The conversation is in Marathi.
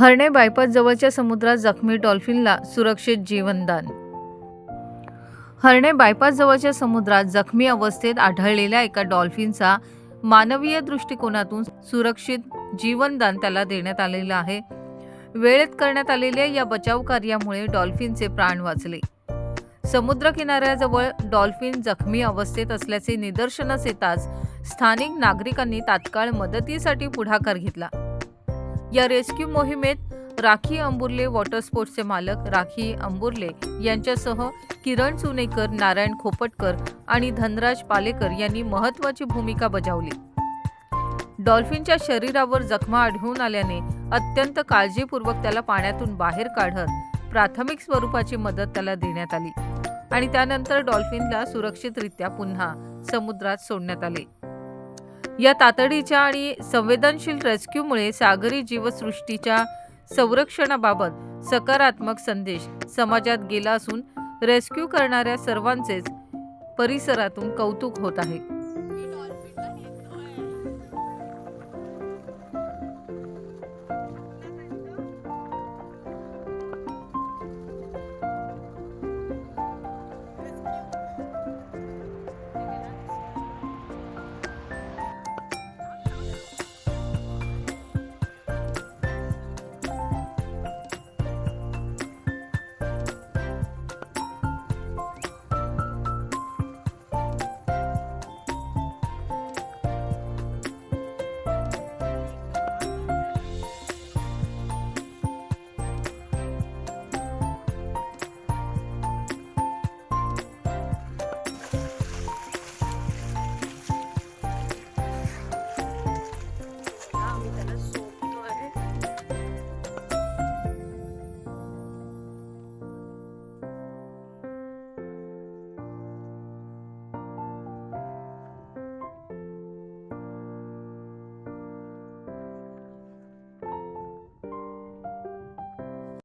हर्णे बायपास जवळच्या समुद्रात जखमी डॉल्फिनला सुरक्षित जीवनदान। हर्णे बायपास जवळच्या समुद्रात जखमी अवस्थेत आढळलेल्या एका डॉल्फिनचा मानवीय दृष्टिकोनातून सुरक्षित जीवनदान त्याला देण्यात आलेलं आहे। वेळेत करण्यात आलेल्या या बचाव कार्यामुळे डॉल्फिनचे प्राण वाचले। समुद्र किनाऱ्याजवळ डॉल्फिन जखमी अवस्थेत असल्याचे निदर्शनास येताच स्थानिक नागरिकांनी तात्काळ मदतीसाठी पुढाकार घेतला। या रेस्क्यू मोहिमेत राखी अंबुर्ले वॉटर स्पोर्ट्सचे मालक राखी अंबुर्ले यांच्यासह किरण सुनेकर, नारायण खोपटकर आणि धनराज पालेकर यांनी महत्त्वाची भूमिका बजावली। डॉल्फिनच्या शरीरावर जखमा आढळून आल्याने अत्यंत काळजीपूर्वक त्याला पाण्यातून बाहेर काढत प्राथमिक स्वरूपाची मदत त्याला देण्यात आली आणि त्यानंतर डॉल्फिनला सुरक्षितरित्या पुन्हा समुद्रात सोडण्यात आले। या तातडीच्या आणि संवेदनशील रेस्क्यूमुळे सागरी जीवसृष्टीच्या संरक्षणाबाबत सकारात्मक संदेश समाजात गेला असून रेस्क्यू करणाऱ्या सर्वांचेच परिसरातून कौतुक होत आहे।